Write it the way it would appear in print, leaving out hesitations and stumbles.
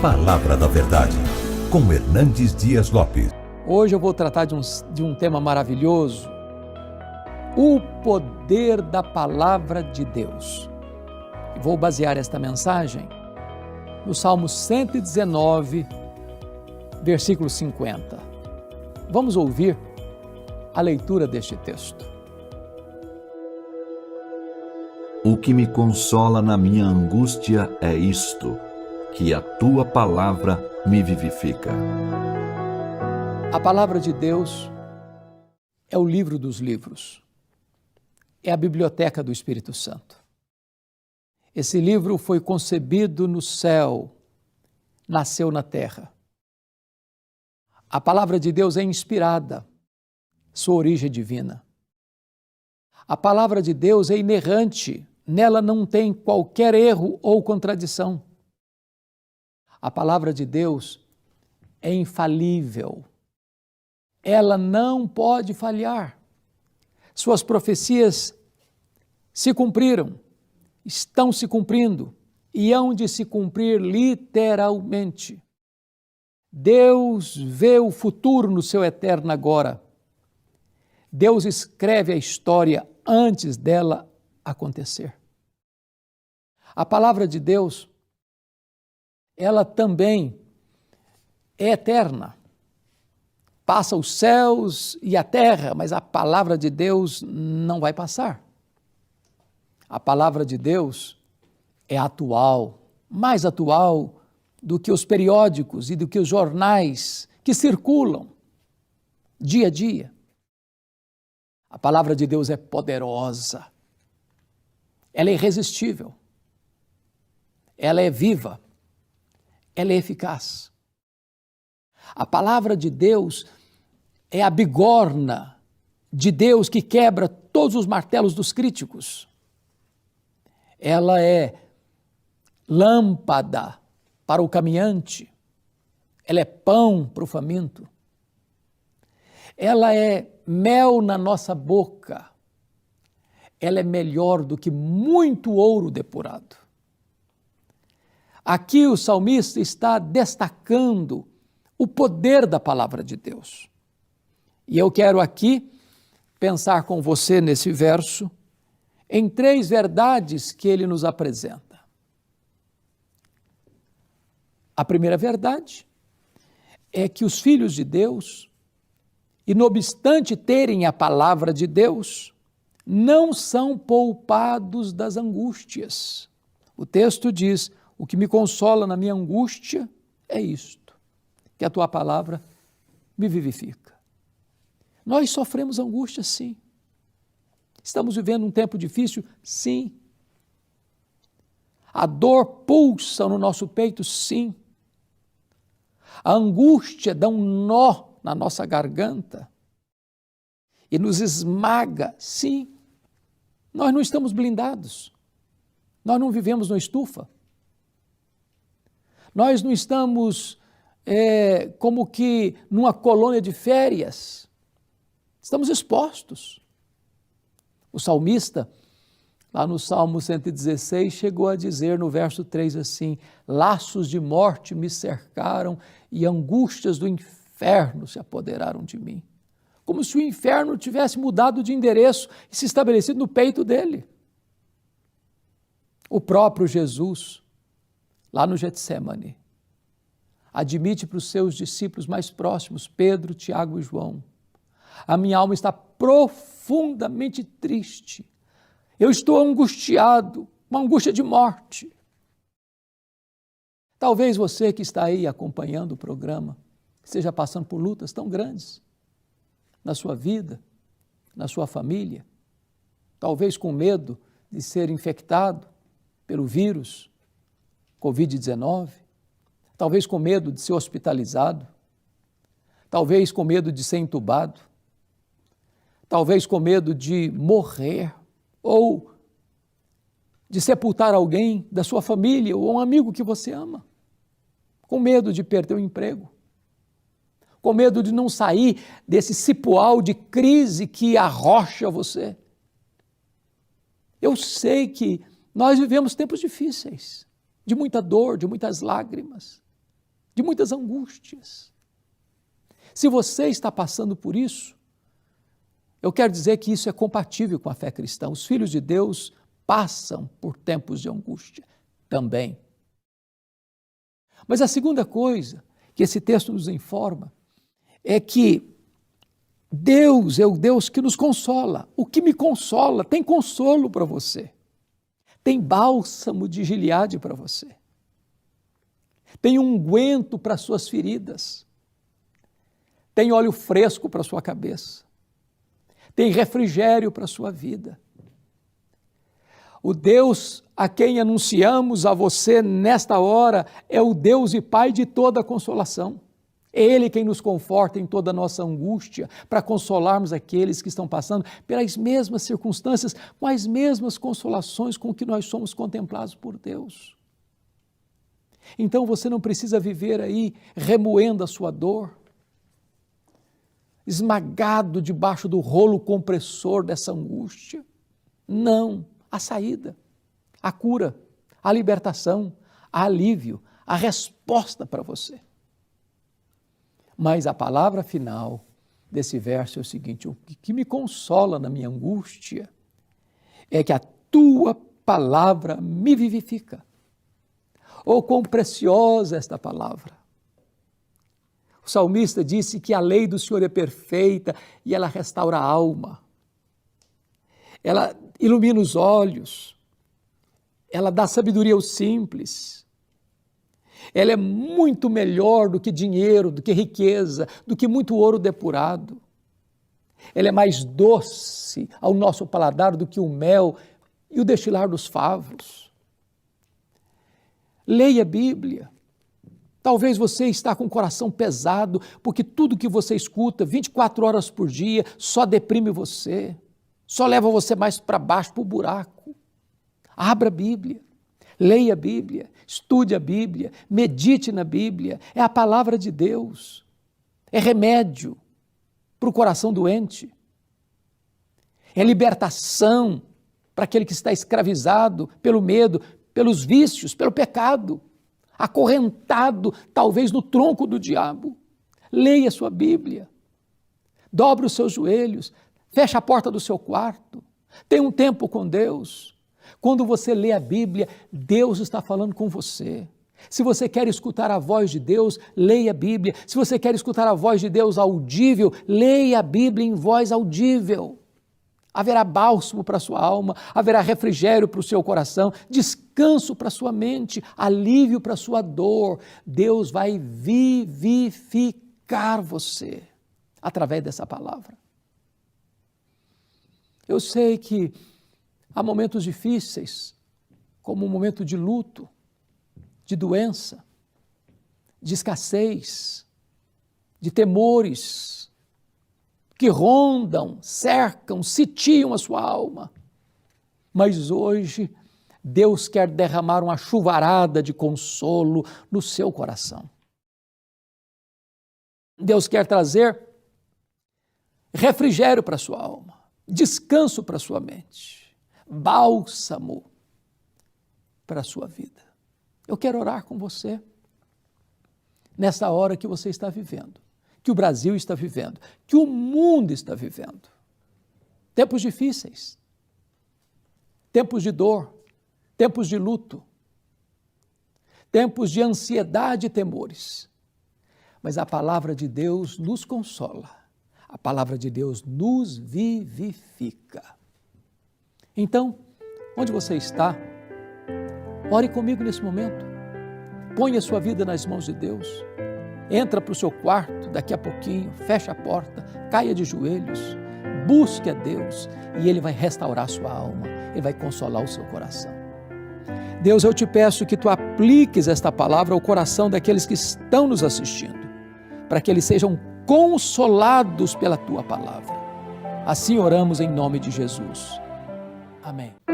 Palavra da Verdade, com Hernandes Dias Lopes. Hoje eu vou tratar de um tema maravilhoso, o poder da Palavra de Deus. Vou basear esta mensagem no Salmo 119, versículo 50. Vamos ouvir a leitura deste texto. O que me consola na minha angústia é isto, que a tua palavra me vivifica. A palavra de Deus é o livro dos livros, é a biblioteca do Espírito Santo. Esse livro foi concebido no céu, nasceu na terra. A palavra de Deus é inspirada, sua origem é divina. A palavra de Deus é inerrante, nela não tem qualquer erro ou contradição. A palavra de Deus é infalível. Ela não pode falhar. Suas profecias se cumpriram, estão se cumprindo e hão de se cumprir literalmente. Deus vê o futuro no seu eterno agora. Deus escreve a história antes dela acontecer. A palavra de Deus, ela também é eterna. Passa os céus e a terra, mas a palavra de Deus não vai passar. A palavra de Deus é atual, mais atual do que os periódicos e do que os jornais que circulam dia a dia. A palavra de Deus é poderosa, ela é irresistível, ela é viva, ela é eficaz. A palavra de Deus é a bigorna de Deus que quebra todos os martelos dos críticos. Ela é lâmpada para o caminhante, ela é pão para o faminto, ela é mel na nossa boca, ela é melhor do que muito ouro depurado. Aqui o salmista está destacando o poder da palavra de Deus. E eu quero aqui pensar com você nesse verso em três verdades que ele nos apresenta. A primeira verdade é que os filhos de Deus, e não obstante terem a palavra de Deus, não são poupados das angústias. O texto diz: o que me consola na minha angústia é isto, que a tua palavra me vivifica. Nós sofremos angústia, sim. Estamos vivendo um tempo difícil, sim. A dor pulsa no nosso peito, sim. A angústia dá um nó na nossa garganta e nos esmaga, sim. Nós não estamos blindados. Nós não vivemos numa estufa. Nós não estamos como que numa colônia de férias. Estamos expostos. O salmista, lá no Salmo 116, chegou a dizer no verso 3 assim: laços de morte me cercaram e angústias do inferno se apoderaram de mim. Como se o inferno tivesse mudado de endereço e se estabelecido no peito dele. O próprio Jesus, lá no Getsêmani, admite para os seus discípulos mais próximos, Pedro, Tiago e João: a minha alma está profundamente triste, eu estou angustiado, uma angústia de morte. Talvez você que está aí acompanhando o programa esteja passando por lutas tão grandes na sua vida, na sua família, talvez com medo de ser infectado pelo vírus Covid-19, talvez com medo de ser hospitalizado, talvez com medo de ser entubado, talvez com medo de morrer ou de sepultar alguém da sua família ou um amigo que você ama, com medo de perder o emprego, com medo de não sair desse cipoal de crise que arrocha você. Eu sei que nós vivemos tempos difíceis, de muita dor, de muitas lágrimas, de muitas angústias. Se você está passando por isso, eu quero dizer que isso é compatível com a fé cristã. Os filhos de Deus passam por tempos de angústia também. Mas a segunda coisa que esse texto nos informa é que Deus é o Deus que nos consola. O que me consola, tem consolo para você. Tem bálsamo de Gileade para você. Tem unguento para suas feridas. Tem óleo fresco para sua cabeça. Tem refrigério para sua vida. O Deus a quem anunciamos a você nesta hora é o Deus e Pai de toda consolação. É Ele quem nos conforta em toda a nossa angústia, para consolarmos aqueles que estão passando pelas mesmas circunstâncias, com as mesmas consolações com que nós somos contemplados por Deus. Então você não precisa viver aí remoendo a sua dor, esmagado debaixo do rolo compressor dessa angústia. Não, a saída, a cura, a libertação, a alívio, a resposta para você. Mas a palavra final desse verso é o seguinte: o que me consola na minha angústia é que a tua palavra me vivifica. Oh, quão preciosa esta palavra! O salmista disse que a lei do Senhor é perfeita e ela restaura a alma. Ela ilumina os olhos. Ela dá sabedoria aos simples. Ela é muito melhor do que dinheiro, do que riqueza, do que muito ouro depurado. Ela é mais doce ao nosso paladar do que o mel e o destilar dos favos. Leia a Bíblia. Talvez você está com o coração pesado, porque tudo que você escuta 24 horas por dia só deprime você, só leva você mais para baixo, para o buraco. Abra a Bíblia, leia a Bíblia, estude a Bíblia, medite na Bíblia. É a palavra de Deus, é remédio para o coração doente, é libertação para aquele que está escravizado pelo medo, pelos vícios, pelo pecado, acorrentado talvez no tronco do diabo. Leia a sua Bíblia, dobre os seus joelhos, feche a porta do seu quarto, tenha um tempo com Deus. Quando você lê a Bíblia, Deus está falando com você. Se você quer escutar a voz de Deus, leia a Bíblia. Se você quer escutar a voz de Deus audível, leia a Bíblia em voz audível. Haverá bálsamo para a sua alma, haverá refrigério para o seu coração, descanso para a sua mente, alívio para a sua dor. Deus vai vivificar você através dessa palavra. Eu sei que há momentos difíceis, como um momento de luto, de doença, de escassez, de temores, que rondam, cercam, sitiam a sua alma. Mas hoje, Deus quer derramar uma chuvarada de consolo no seu coração. Deus quer trazer refrigério para a sua alma, descanso para a sua mente, bálsamo para a sua vida. Eu quero orar com você nessa hora que você está vivendo, que o Brasil está vivendo, que o mundo está vivendo. Tempos difíceis, tempos de dor, tempos de luto, tempos de ansiedade e temores. Mas a palavra de Deus nos consola, a palavra de Deus nos vivifica. Então, onde você está, ore comigo nesse momento, ponha a sua vida nas mãos de Deus. Entra para o seu quarto daqui a pouquinho, fecha a porta, caia de joelhos, busque a Deus e Ele vai restaurar a sua alma, Ele vai consolar o seu coração. Deus, eu te peço que Tu apliques esta palavra ao coração daqueles que estão nos assistindo, para que eles sejam consolados pela Tua palavra. Assim oramos em nome de Jesus. Amém.